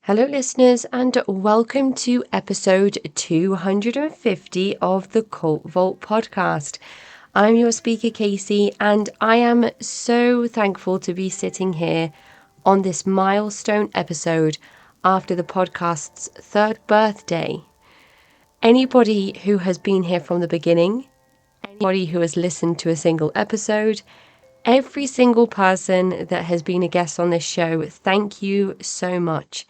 Hello, listeners, and welcome to episode 250 of the Cult Vault podcast. I'm your speaker, Casey, and I am so thankful to be sitting here on this milestone episode after the podcast's third birthday. Anybody who has been here from the beginning, anybody who has listened to a single episode, every single person that has been a guest on this show, thank you so much.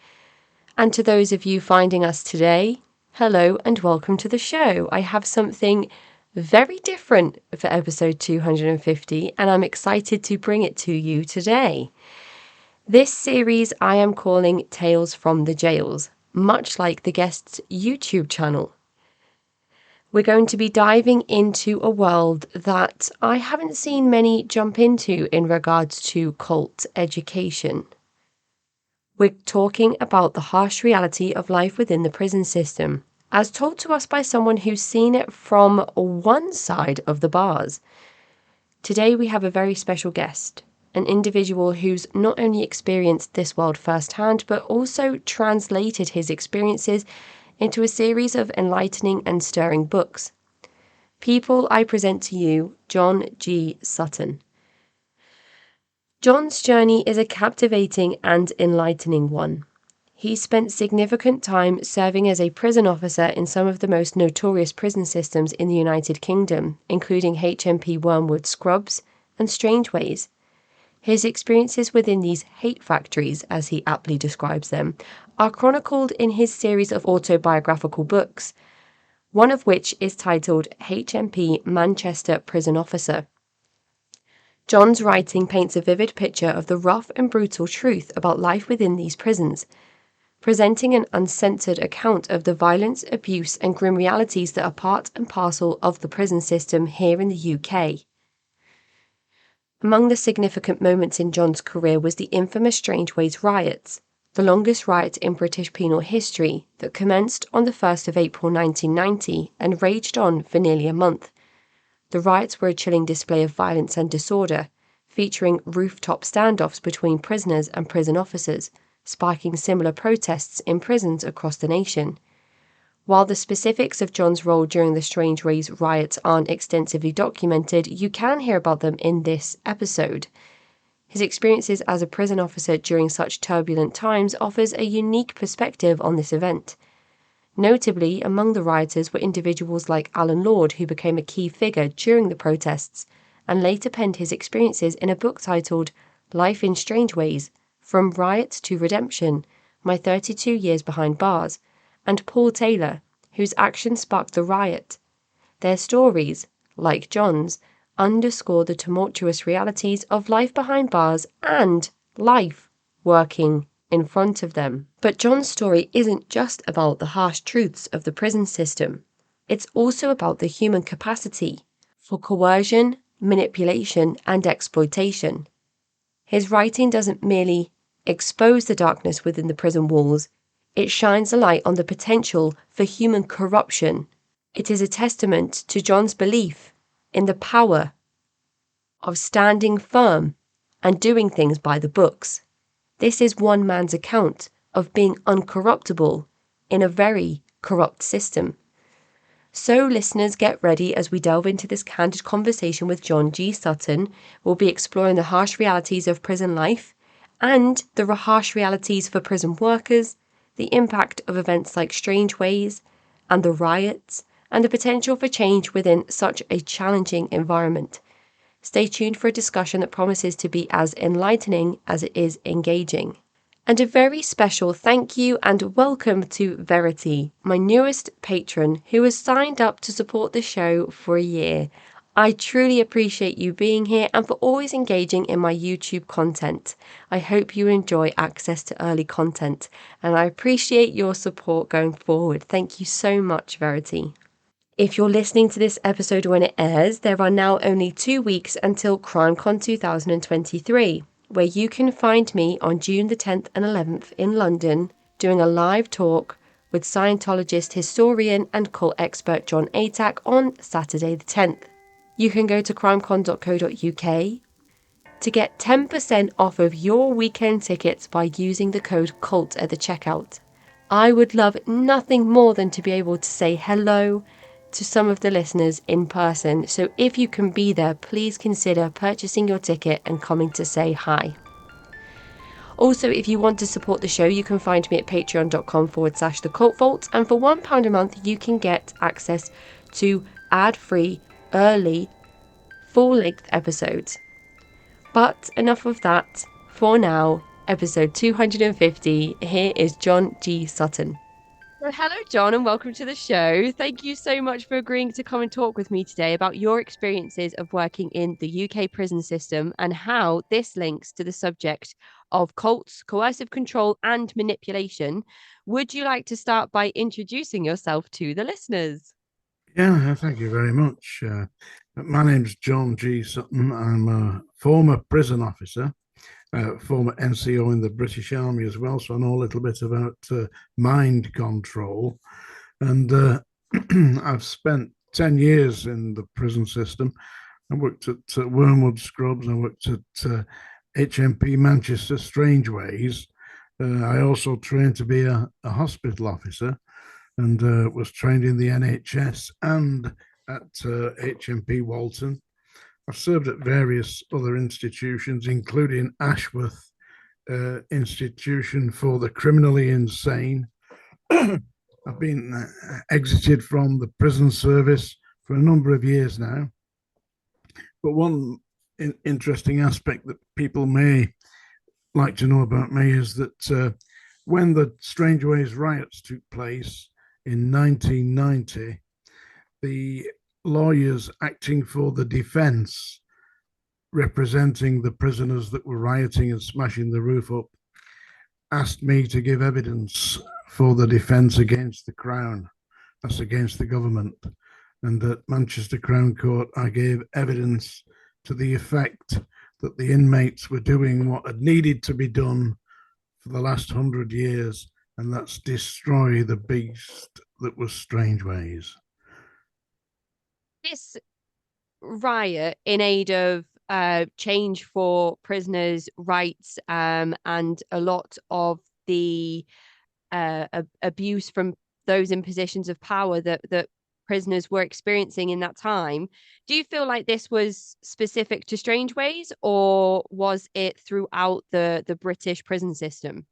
And to those of you finding us today, hello and welcome to the show. I have something very different for episode 250, and I'm excited to bring it to you today. This series I am calling Tales from the Jails, much like the guest's YouTube channel. We're going to be diving into a world that I haven't seen many jump into in regards to cult education. We're talking about the harsh reality of life within the prison system, as told to us by someone who's seen it from one side of the bars. Today we have a very special guest, an individual who's not only experienced this world firsthand, but also translated his experiences into a series of enlightening and stirring books. People, I present to you John G. Sutton. John's journey is a captivating and enlightening one. He spent significant time serving as a prison officer in some of the most notorious prison systems in the United Kingdom, including HMP Wormwood Scrubs and Strangeways. His experiences within these hate factories, as he aptly describes them, are chronicled in his series of autobiographical books, one of which is titled HMP Manchester Prison Officer. John's writing paints a vivid picture of the rough and brutal truth about life within these prisons, presenting an uncensored account of the violence, abuse, and grim realities that are part and parcel of the prison system here in the UK. Among the significant moments in John's career was the infamous Strangeways riots, the longest riot in British penal history that commenced on the 1st of April 1990 and raged on for nearly a month. The riots were a chilling display of violence and disorder, featuring rooftop standoffs between prisoners and prison officers, sparking similar protests in prisons across the nation. While the specifics of John's role during the Strangeways riots aren't extensively documented, you can hear about them in this episode. His experiences as a prison officer during such turbulent times offers a unique perspective on this event. Notably, among the rioters were individuals like Alan Lord, who became a key figure during the protests and later penned his experiences in a book titled Life in Strangeways: From Riot to Redemption, My 32 Years Behind Bars, and Paul Taylor, whose actions sparked the riot. Their stories, like John's, underscore the tumultuous realities of life behind bars and life working in front of them. But John's story isn't just about the harsh truths of the prison system. It's also about the human capacity for coercion, manipulation, and exploitation. His writing doesn't merely expose the darkness within the prison walls, it shines a light on the potential for human corruption. It is a testament to John's belief in the power of standing firm and doing things by the books. This is one man's account of being uncorruptible in a very corrupt system. So listeners, get ready as we delve into this candid conversation with John G. Sutton. We'll be exploring the harsh realities of prison life and the harsh realities for prison workers, the impact of events like Strangeways and the riots, and the potential for change within such a challenging environment. Stay tuned for a discussion that promises to be as enlightening as it is engaging. And a very special thank you and welcome to Verity, my newest patron who has signed up to support the show for a year. I truly appreciate you being here and for always engaging in my YouTube content. I hope you enjoy access to early content, and I appreciate your support going forward. Thank you so much, Verity. If you're listening to this episode when it airs, there are now only 2 weeks until CrimeCon 2023, where you can find me on June the 10th and 11th in London doing a live talk with Scientologist, historian and cult expert John Atack on Saturday the 10th. You can go to crimecon.co.uk to get 10% off of your weekend tickets by using the code CULT at the checkout. I would love nothing more than to be able to say hello to some of the listeners in person, so if you can be there, please consider purchasing your ticket and coming to say hi. Also, if you want to support the show, you can find me at patreon.com/the Cult Vault, and for £1 a month you can get access to ad-free, early, full-length episodes. But enough of that. For now, episode 250, here is John G. Sutton. Well, hello, John, and welcome to the show. Thank you so much for agreeing to come and talk with me today about your experiences of working in the UK prison system and how this links to the subject of cults, coercive control, and manipulation. Would you like to start by introducing yourself to the listeners? Yeah, thank you very much. My name's John G. Sutton. I'm a former prison officer, former NCO in the British Army as well, so I know a little bit about mind control. And I've spent 10 years in the prison system. I worked at Wormwood Scrubs, I worked at HMP Manchester Strangeways. I also trained to be a hospital officer and was trained in the NHS and at HMP Walton. I've served at various other institutions, including Ashworth Institution for the Criminally Insane. I've been exited from the prison service for a number of years now. But one interesting aspect that people may like to know about me is that when the Strangeways riots took place in 1990, the lawyers acting for the defence, representing the prisoners that were rioting and smashing the roof up, asked me to give evidence for the defence against the Crown, that's against the government. And at Manchester Crown Court, I gave evidence to the effect that the inmates were doing what had needed to be done for the last 100 years, and that's destroy the beast that was Strangeways. This riot in aid of change for prisoners' rights and a lot of the abuse from those in positions of power that prisoners were experiencing in that time. Do you feel like this was specific to Strangeways, or was it throughout the British prison system?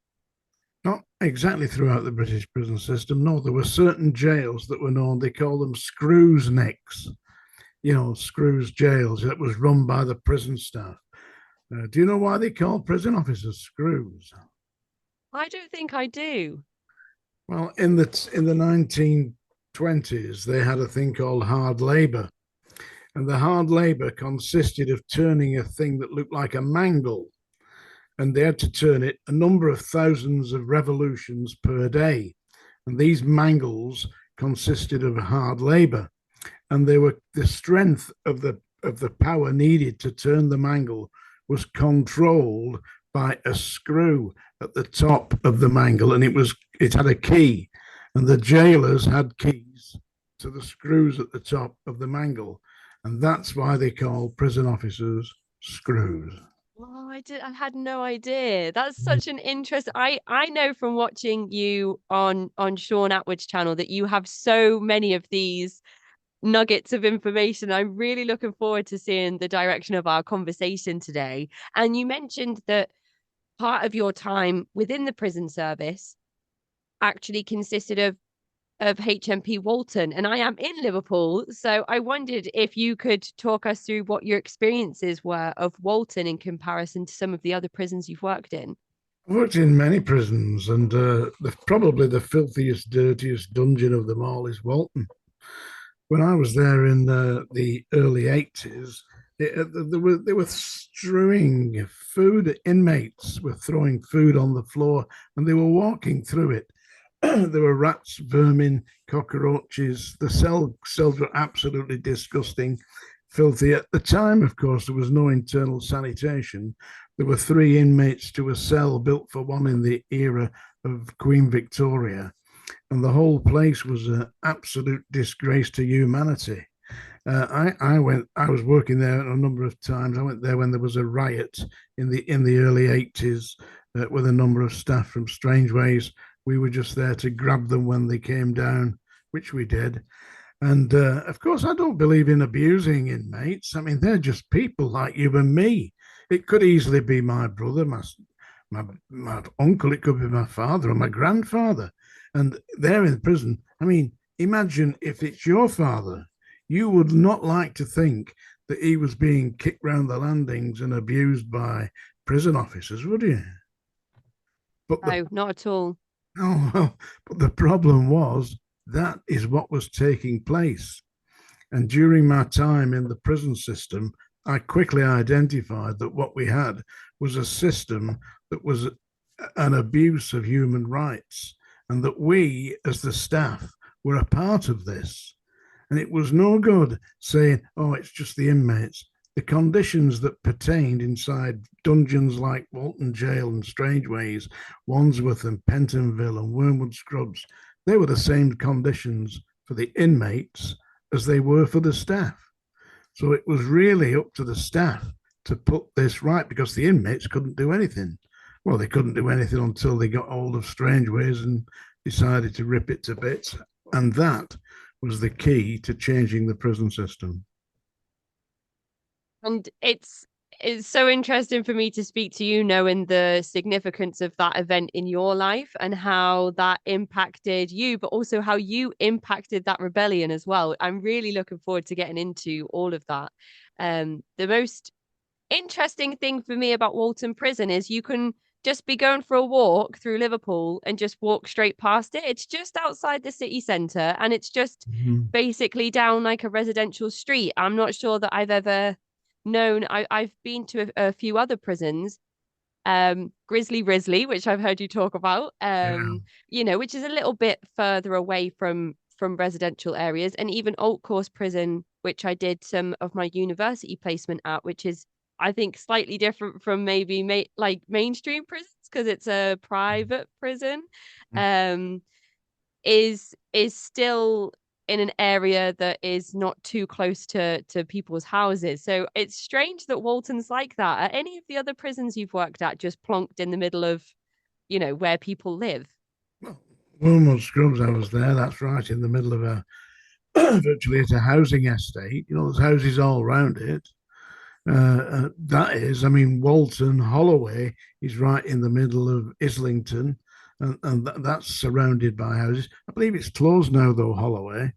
Not exactly throughout the British prison system. No, there were certain jails that were known, they call them screws necks, screws jails that was run by the prison staff. Do you know why they call prison officers screws? I don't think I do. Well, in the 1920s, they had a thing called hard labor. And the hard labor consisted of turning a thing that looked like a mangle, and they had to turn it a number of thousands of revolutions per day. And these mangles consisted of hard labor, and they were the strength of the power needed to turn the mangle was controlled by a screw at the top of the mangle, and it had a key, and the jailers had keys to the screws at the top of the mangle, and that's why they call prison officers screws. Oh, I had no idea. That's such an interest. I know from watching you on Sean Atwood's channel that you have so many of these nuggets of information. I'm really looking forward to seeing the direction of our conversation today. And you mentioned that part of your time within the prison service actually consisted of HMP Walton, and I am in Liverpool, so I wondered if you could talk us through what your experiences were of Walton in comparison to some of the other prisons you've worked in. I've worked in many prisons, and probably the filthiest, dirtiest dungeon of them all is Walton. When I was there in the early 80s, they were strewing food. Inmates were throwing food on the floor, and they were walking through it. There were rats, vermin, cockroaches. The cells were absolutely disgusting, filthy. At the time, of course, there was no internal sanitation. There were 3 inmates to a cell built for one in the era of Queen Victoria. And the whole place was an absolute disgrace to humanity. I went. I was working there a number of times. I went there when there was a riot in the early '80s with a number of staff from Strangeways. We were just there to grab them when they came down, which we did. And of course, I don't believe in abusing inmates. I mean, they're just people like you and me. It could easily be my brother, my uncle. It could be my father or my grandfather, and they're in prison. I mean, imagine if it's your father. You would not like to think that he was being kicked round the landings and abused by prison officers, would you? But the No, not at all. oh, well, but the problem was that is what was taking place. And during my time in the prison system, I quickly identified that what we had was a system that was an abuse of human rights, and that we, as the staff, were a part of this. And it was no good saying, oh, it's just the inmates. The conditions that pertained inside dungeons like Walton Jail and Strangeways, Wandsworth and Pentonville and Wormwood Scrubs, they were the same conditions for the inmates as they were for the staff. So it was really up to the staff to put this right, because the inmates couldn't do anything. Well, they couldn't do anything until they got hold of Strangeways and decided to rip it to bits. And that was the key to changing the prison system. And it's so interesting for me to speak to you, knowing the significance of that event in your life and how that impacted you, but also how you impacted that rebellion as well. I'm really looking forward to getting into all of that. The most interesting thing for me about Walton Prison is you can just be going for a walk through Liverpool and just walk straight past it. It's just outside the city centre, and it's just basically down like a residential street. I'm not sure that I've ever known. I've been to a few other prisons, Grizzly Risley, which I've heard you talk about, Yeah. which is a little bit further away from residential areas, and even Old Course Prison, which I did some of my university placement at, which is, I think, slightly different from maybe like mainstream prisons because it's a private prison. Um, is still in an area that is not too close to people's houses. So it's strange that Walton's like that. Are any of the other prisons you've worked at just plonked in the middle of, where people live? Well, Wormwood Scrubs, I was there. That's right in the middle of a virtually it's a housing estate. You know, there's houses all around it. That is, I mean, Walton Holloway is right in the middle of Islington, and that's surrounded by houses. I believe it's closed now, though, Holloway.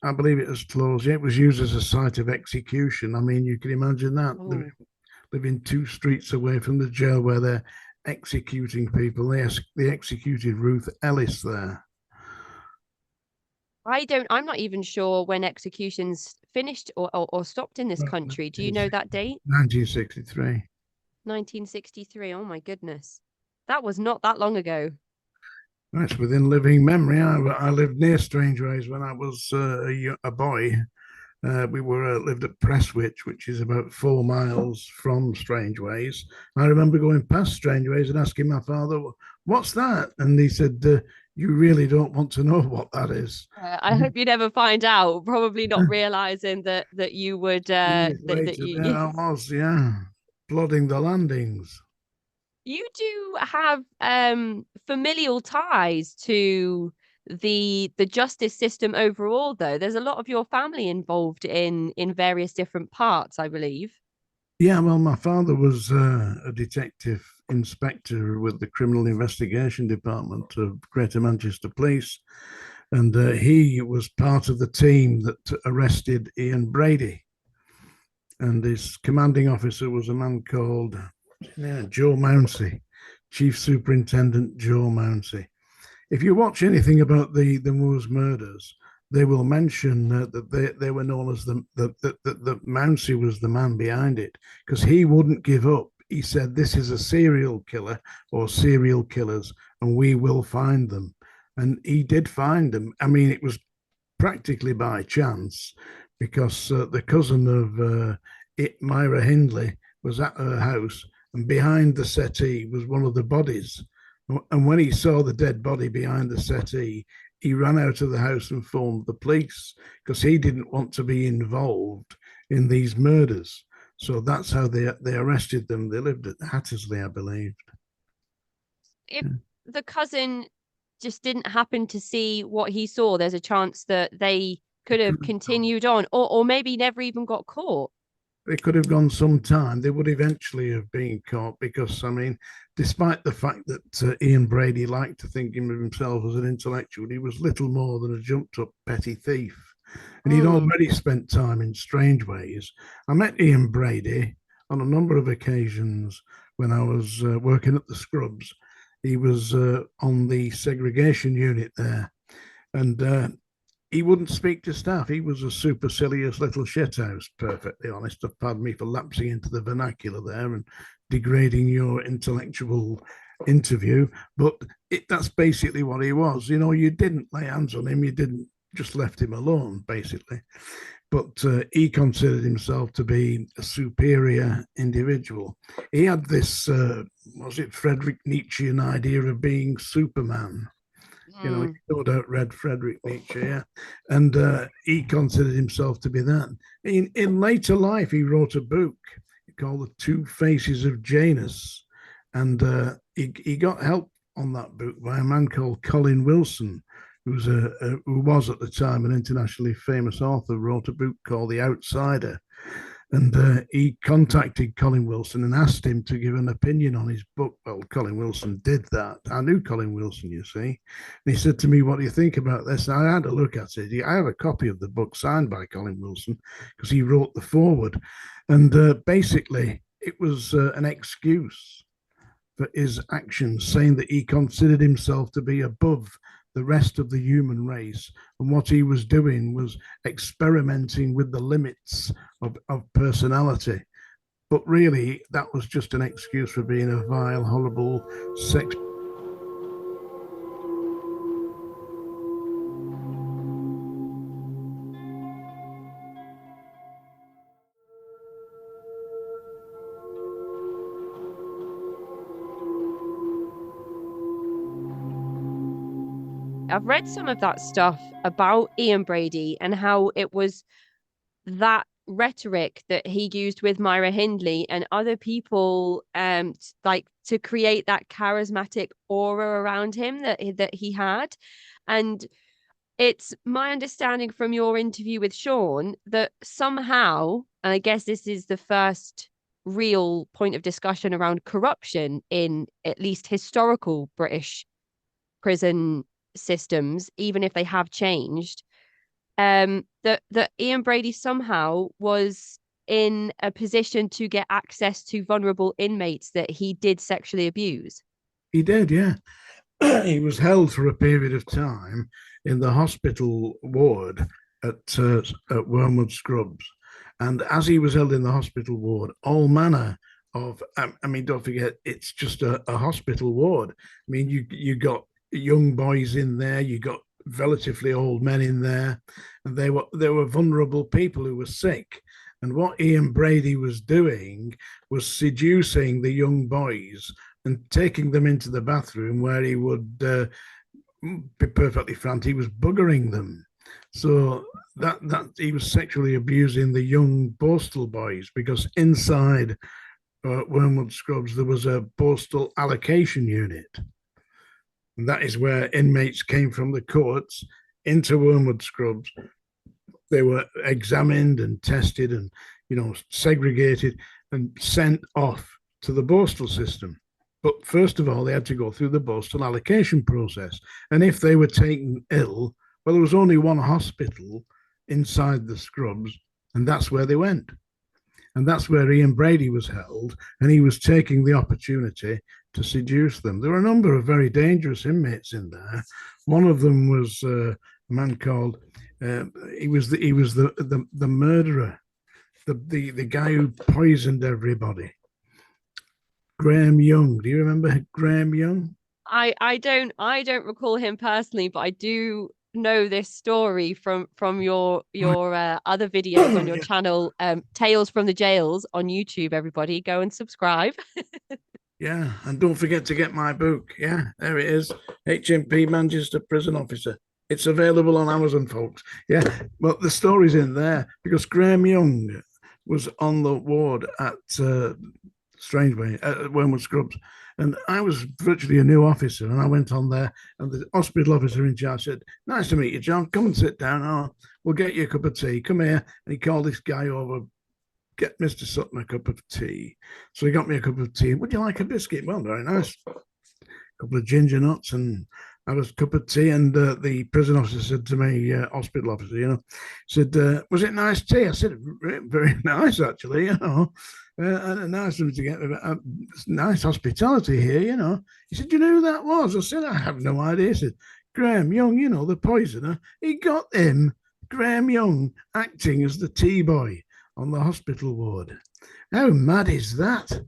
I believe it was closed. Yeah, it was used as a site of execution. I mean, you can imagine that Oh, living 2 streets away from the jail where they're executing people. They executed Ruth Ellis there. I'm not even sure when executions finished or stopped in this Well, country. Do you know that date? 1963. 1963. Oh my goodness. That was not that long ago. That's within living memory. I lived near Strangeways when I was a boy. We were lived at Prestwich, which is about 4 miles from Strangeways. I remember going past Strangeways and asking my father, "What's that?" And he said, "You really don't want to know what that is." I hope you never find out. Probably not realizing that you would Years that later, there I was, yeah, plodding the landings. you do have familial ties to the justice system overall, though. There's a lot of your family involved in various different parts, I believe. Yeah, well, my father was a detective inspector with the Criminal Investigation Department of Greater Manchester Police, and he was part of the team that arrested Ian Brady. And his commanding officer was a man called Joe Mounsey, Chief Superintendent Joe Mounsey. If you watch anything about the Moors murders, they will mention that they were known as the Mounsey was the man behind it, because he wouldn't give up. He said, "This is a serial killer or serial killers, and we will find them." And he did find them. I mean, it was practically by chance, because the cousin of Myra Hindley was at her house, and behind the settee was one of the bodies. And when he saw the dead body behind the settee, he ran out of the house and phoned the police because he didn't want to be involved in these murders. So that's how they arrested them. They lived at Hattersley, I believe. If the cousin just didn't happen to see what he saw, there's a chance that they could have continued on, or maybe never even got caught. They could have gone some time. They would eventually have been caught because, I mean, despite the fact that Ian Brady liked to think of himself as an intellectual, he was little more than a jumped up petty thief. And he'd already spent time in strange ways. I met Ian Brady on a number of occasions when I was working at the Scrubs. He was on the segregation unit there. And he wouldn't speak to staff. He was a supercilious little shithouse, perfectly honest. Pardon me for lapsing into the vernacular there and degrading your intellectual interview. But that's basically what he was. You know, you didn't lay hands on him. You didn't just left him alone, basically. But he considered himself to be a superior individual. He had this, was it Friedrich Nietzschean idea of being Superman? You know, you no doubt read Friedrich Nietzsche, yeah. And he considered himself to be that. In later life, he wrote a book called The Two Faces of Janus. And he got help on that book by a man called Colin Wilson, who was at the time an internationally famous author, wrote a book called The Outsider. And he contacted Colin Wilson and asked him to give an opinion on his book. Well, Colin Wilson did that. I knew Colin Wilson, you see. And he said to me, "What do you think about this?" And I had a look at it. I have a copy of the book signed by Colin Wilson because he wrote the foreword. And basically, it was an excuse for his actions, saying that he considered himself to be above the rest of the human race. And what he was doing was experimenting with the limits of personality. But really, that was just an excuse for being a vile, horrible sex. I've read some of that stuff about Ian Brady and how it was that rhetoric that he used with Myra Hindley and other people, like to create that charismatic aura around him that he had. And it's my understanding from your interview with Sean that somehow, and I guess this is the first real point of discussion around corruption in at least historical British prison systems, even if they have changed, that Ian Brady somehow was in a position to get access to vulnerable inmates that he did sexually abuse. He did, yeah. He was held for a period of time in the hospital ward at Wormwood Scrubs. And as he was held in the hospital ward, all manner of, I mean, don't forget, it's just a hospital ward. I mean, you got young boys in there, you got relatively old men in there, and they were vulnerable people who were sick. And what Ian Brady was doing was seducing the young boys and taking them into the bathroom where he would be perfectly frank, he was buggering them. So that he was sexually abusing the young Borstal boys, because inside Wormwood Scrubs there was a Borstal allocation unit. And that is where inmates came from the courts into Wormwood Scrubs. They were examined and tested and, segregated and sent off to the Borstal system. But first of all, they had to go through the Borstal allocation process. And if they were taken ill, well, there was only one hospital inside the Scrubs, and that's where they went. And that's where Ian Brady was held, and he was taking the opportunity to seduce them. There were a number of very dangerous inmates in there. One of them was a man called, he was the murderer, the guy who poisoned everybody. Graham Young. Do you remember Graham Young? I don't recall him personally, but I do know this story from your other videos on your channel, Tales from the Jails on YouTube. Everybody go and subscribe. Yeah, and don't forget to get my book. Yeah, there it is. HMP Manchester Prison Officer. It's available on Amazon, folks. Yeah, well, the story's in there because Graham Young was on the ward at Strangeway at Wormwood Scrubs, and I was virtually a new officer, and I went on there, and the hospital officer in charge said, "Nice to meet you, John. Come and sit down. Oh, we'll get you a cup of tea. Come here." And he called this guy over. Get Mr. Sutton a cup of tea. So he got me a cup of tea. Would you like a biscuit? Well, very nice. A couple of ginger nuts and had a cup of tea. And the prison officer said to me, hospital officer, said, was it nice tea? I said, very nice, actually, and nice of him to get nice hospitality here. He said, you know who that was? I said, I have no idea. He said, Graham Young, the poisoner. He got him, Graham Young, acting as the tea boy on the hospital ward. How mad is that?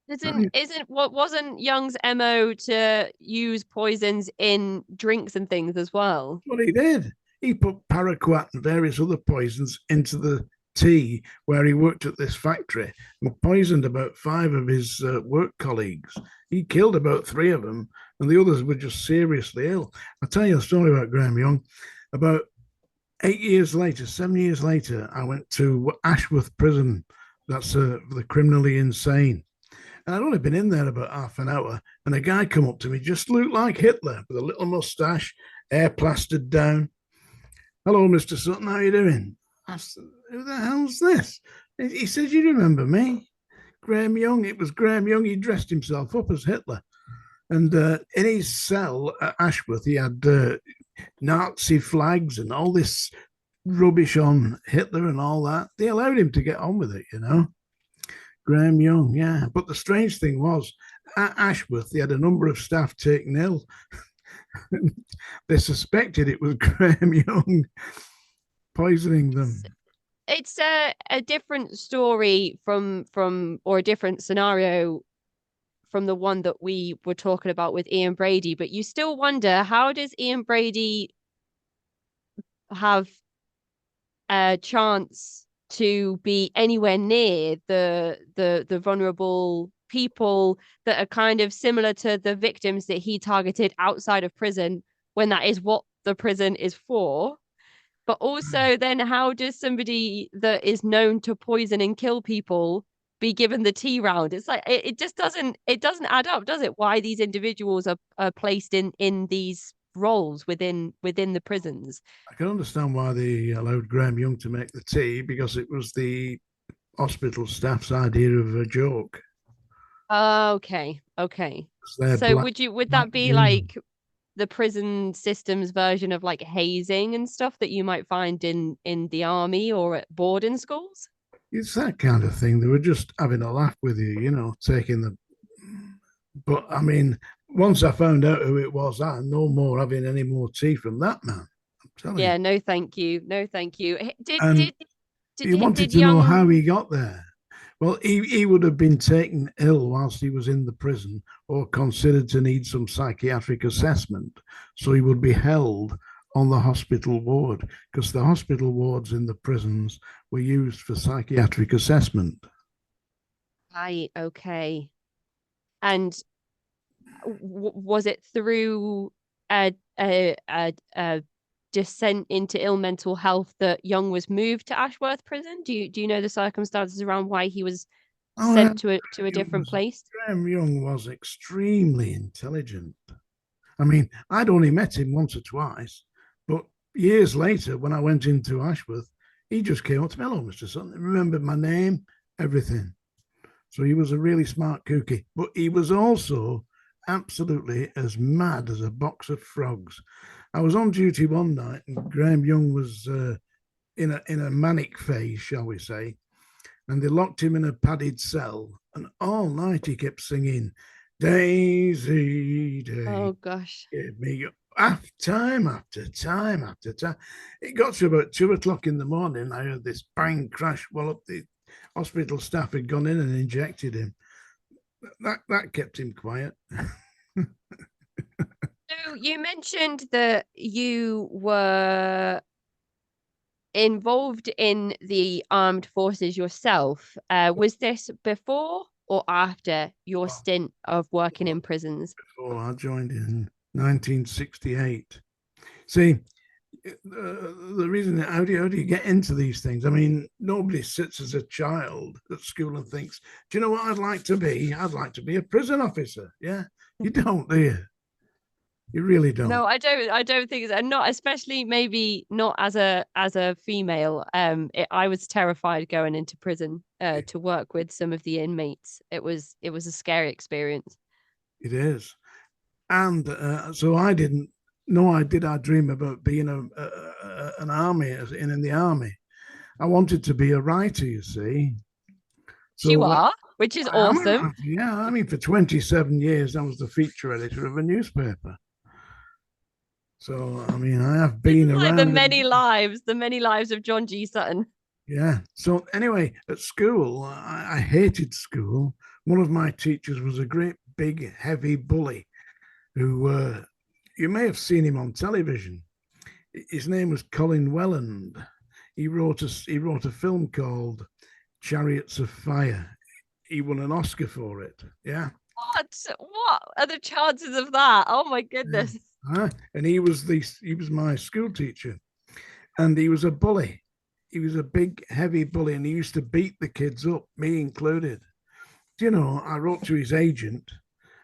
Wasn't Young's MO to use poisons in drinks and things as well? What he did. He put paraquat and various other poisons into the tea where he worked at this factory and poisoned about 5 of his work colleagues. He killed about 3 of them, and the others were just seriously ill. I'll tell you a story about Graham Young. About 8 years later, 7 years later, I went to Ashworth Prison. That's for the criminally insane. And I'd only been in there about half an hour, and a guy come up to me, just looked like Hitler, with a little moustache, hair plastered down. Hello, Mr. Sutton, how you doing? I said, who the hell's this? He said, you remember me? Graham Young. It was Graham Young. He dressed himself up as Hitler. And in his cell at Ashworth, he had Nazi flags and all this rubbish on Hitler and all that. They allowed him to get on with it, Graham Young, yeah. But the strange thing was, at Ashworth, they had a number of staff taken ill. They suspected it was Graham Young poisoning them. It's a different story from or a different scenario from the one that we were talking about with Ian Brady, but you still wonder, how does Ian Brady have a chance to be anywhere near the vulnerable people that are kind of similar to the victims that he targeted outside of prison, when that is what the prison is for? But also, then how does somebody that is known to poison and kill people be given the tea round? It's like it just doesn't add up, does it? Why these individuals are placed in these roles within the prisons? I can understand why they allowed Graham Young to make the tea, because it was the hospital staff's idea of a joke. Okay. So would that be like the prison system's version of like hazing and stuff that you might find in the army or at boarding schools? It's that kind of thing. They were just having a laugh with you, taking the. But I mean, once I found out who it was, I'm no more having any more tea from that man. I'm telling you. Yeah, no, thank you. No, thank you. And he wanted Did to know Young? how he got there. Well, he would have been taken ill whilst he was in the prison or considered to need some psychiatric assessment. So he would be held on the hospital ward, because the hospital wards in the prisons were used for psychiatric assessment. Right, okay. And was it through a descent into ill mental health that Young was moved to Ashworth Prison? Do you know the circumstances around why he was sent to a different place? Graham Young was extremely intelligent. I mean, I'd only met him once or twice, but years later, when I went into Ashworth, he just came up to me, hello, Mr. Sutton, remembered my name, everything. So he was a really smart cookie, but he was also absolutely as mad as a box of frogs. I was on duty one night, and Graham Young was in a manic phase, shall we say, and they locked him in a padded cell, and all night he kept singing, Daisy, Daisy. Oh gosh. Give me time after time after time. It got to about 2 o'clock in the morning. I heard this bang crash. Well, the hospital staff had gone in and injected him. That kept him quiet. So you mentioned that you were involved in the armed forces yourself. Was this before or after your stint of working in prisons? Before I joined in 1968. See, the reason, how do you get into these things? I mean, nobody sits as a child at school and thinks, do you know what I'd like to be? I'd like to be a prison officer. Yeah, you don't, do you? You really don't. No, I don't. I don't think so. And not especially maybe not as a female. I was terrified going into prison to work with some of the inmates. It was a scary experience. It is. And so I didn't, no, I dream about being an army, in the army. I wanted to be a writer, you see. You So are, which is I am a awesome. writer, yeah. I mean, for 27 years, I was the feature editor of a newspaper. So, I mean, I have This been is like around it. the many lives of John G. Sutton. Yeah. So, anyway, at school, I hated school. One of my teachers was a great big, heavy bully who you may have seen him on television. His name was Colin Welland. He wrote a film called Chariots of Fire. He won an Oscar for it. Yeah. What? What are the chances of that? Oh my Yeah. goodness. And he was my school teacher, and he was a bully. He was a big, heavy bully, and he used to beat the kids up, me included. Do you know? I wrote to his agent,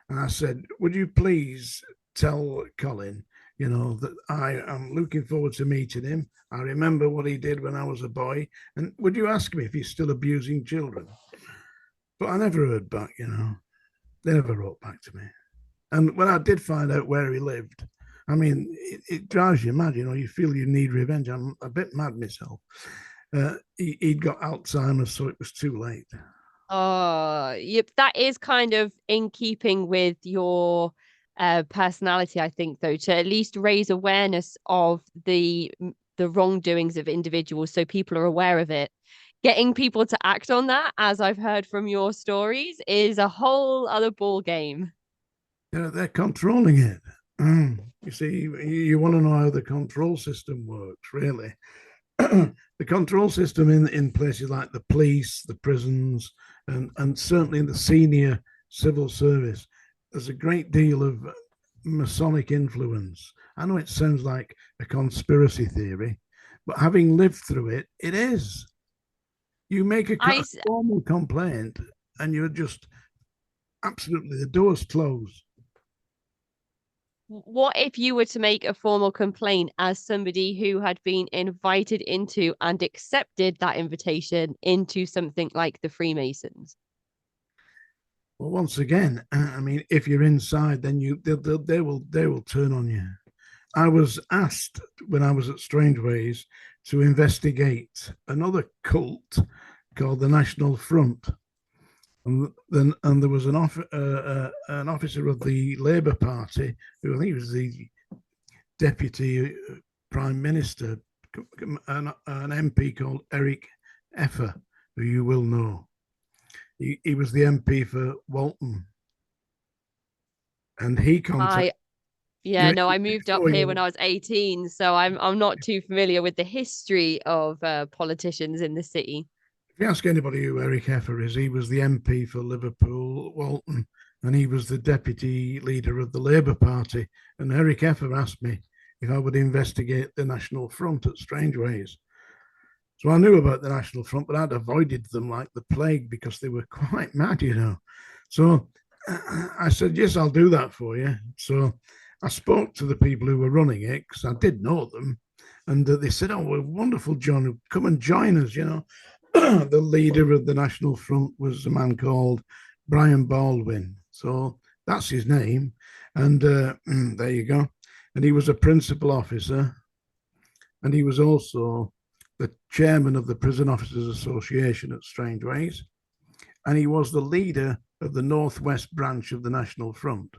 and I said, "Would you please tell Colin, that I am looking forward to meeting him. I remember what he did when I was a boy, and would you ask me if he's still abusing children?" But I never heard back. They never wrote back to me. And when I did find out where he lived, I mean, it drives you mad. You feel you need revenge. I'm a bit mad myself. He'd got Alzheimer's, so it was too late. Oh, yep. That is kind of in keeping with your personality, I think, though, to at least raise awareness of the wrongdoings of individuals so people are aware of it. Getting people to act on that, as I've heard from your stories, is a whole other ball game. They're controlling it. You see, you want to know how the control system works, really. The control system in places like the police, the prisons, and certainly in the senior civil service, there's a great deal of Masonic influence. I know it sounds like a conspiracy theory, but having lived through it, it is. You make I a formal complaint, and you're just absolutely, the door's closed. What if you were to make a formal complaint as somebody who had been invited into and accepted that invitation into something like the Freemasons? Well, once again, I mean, if you're inside, then they will turn on you. I was asked when I was at Strangeways to investigate another cult called the National Front, and there was an officer of the Labour Party who I think was the deputy prime minister, an MP called Eric Effer, who you will know. He was the MP for Walton, and he contacted. I Yeah, You, no, I moved up before here when you, I was 18, so I'm not too familiar with the history of politicians in the city. if you ask anybody who Eric Effer is, he was the MP for Liverpool, Walton, and he was the deputy leader of the Labour Party. And Eric Effer asked me if I would investigate the National Front at Strangeways. So I knew about the National Front, but I'd avoided them like the plague because they were quite mad. So I said, yes, I'll do that for you. So I spoke to the people who were running it because I did know them. And they said, oh, well, wonderful, John, come and join us. The leader of the National Front was a man called Brian Baldwin. So that's his name. And there you go. And he was a principal officer. And he was also the chairman of the Prison Officers Association at Strangeways. And he was the leader of the Northwest branch of the National Front.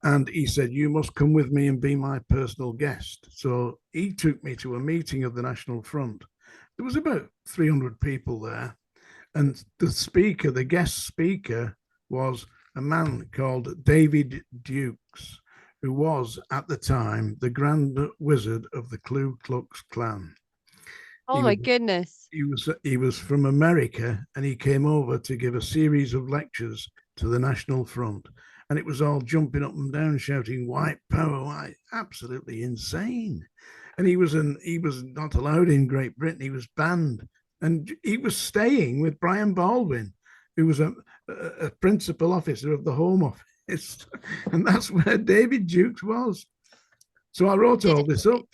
And he said, you must come with me and be my personal guest. So he took me to a meeting of the National Front. There was about 300 people there. And the guest speaker was a man called David Dukes, who was at the time the Grand Wizard of the Ku Klux Klan. Oh He my was goodness. he was from America, and he came over to give a series of lectures to the National Front. and it was all jumping up and down, shouting "White Power!" White, absolutely insane. And he was not allowed in Great Britain. He was banned, and he was staying with Brian Baldwin, who was a principal officer of the Home Office, and that's where David Jukes was. So I wrote all this up.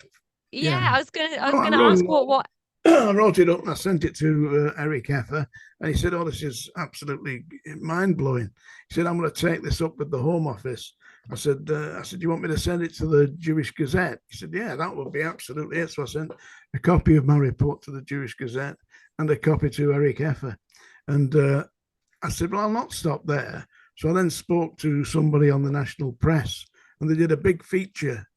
Yeah, I was gonna wrote ask what I wrote it up and I sent it to Eric Effer, and he said, "Oh, this is absolutely mind blowing." He said, "I'm going to take this up with the Home Office." I said, "Do you want me to send it to the Jewish Gazette?" He said, "Yeah, that would be absolutely it." So I sent a copy of my report to the Jewish Gazette and a copy to Eric Effer, and I said, "Well, I'll not stop there." So I then spoke to somebody on the national press, and they did a big feature,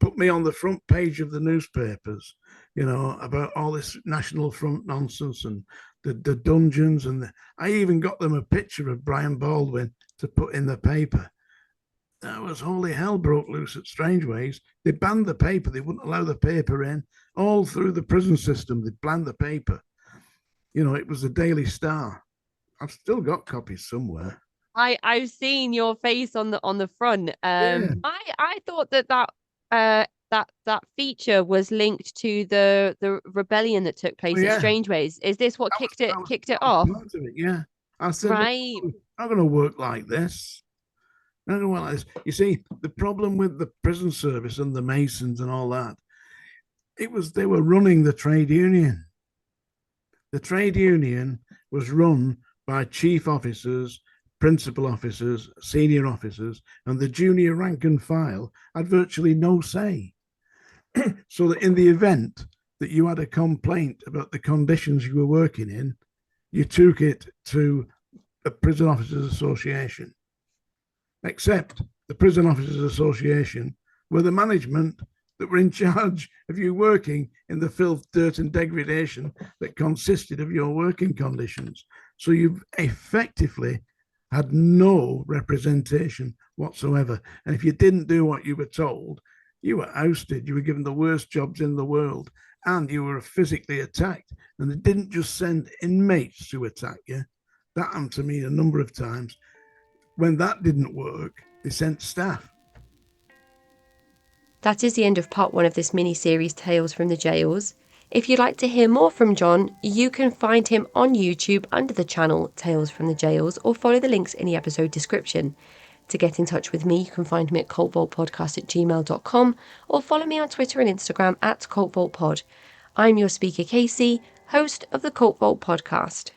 put me on the front page of the newspapers, about all this National Front nonsense and the dungeons. And I even got them a picture of Brian Baldwin to put in the paper. That was holy hell broke loose at Strangeways. They banned the paper. They wouldn't allow the paper in. All through the prison system, they banned the paper. It was the Daily Star. I've still got copies somewhere. I've seen your face on the front. Yeah. I thought that feature was linked to the rebellion that took place at Yeah. Strangeways. Is this what kicked it off? Part of it, yeah. I said, Right. "No, I'm not going to work like this. I'm not going to work like this." You see, the problem with the prison service and the Masons and all that, they were running the trade union. The trade union was run by chief officers, principal officers, senior officers, and the junior rank and file had virtually no say. So that in the event that you had a complaint about the conditions you were working in, you took it to a prison officers association. Except the prison officers association were the management that were in charge of you working in the filth, dirt, and degradation that consisted of your working conditions. So you've effectively had no representation whatsoever. And if you didn't do what you were told, you were ousted. You were given the worst jobs in the world, and you were physically attacked. And they didn't just send inmates to attack you. That happened to me a number of times. When that didn't work, they sent staff. That is the end of part 1 of this mini-series, Tales from the Jails. If you'd like to hear more from John, you can find him on YouTube under the channel Tales from the Jails, or follow the links in the episode description. To get in touch with me, you can find me at cultvaultpodcast@gmail.com, or follow me on Twitter and Instagram at cultvaultpod. I'm your speaker, Casey, host of the Cult Vault Podcast.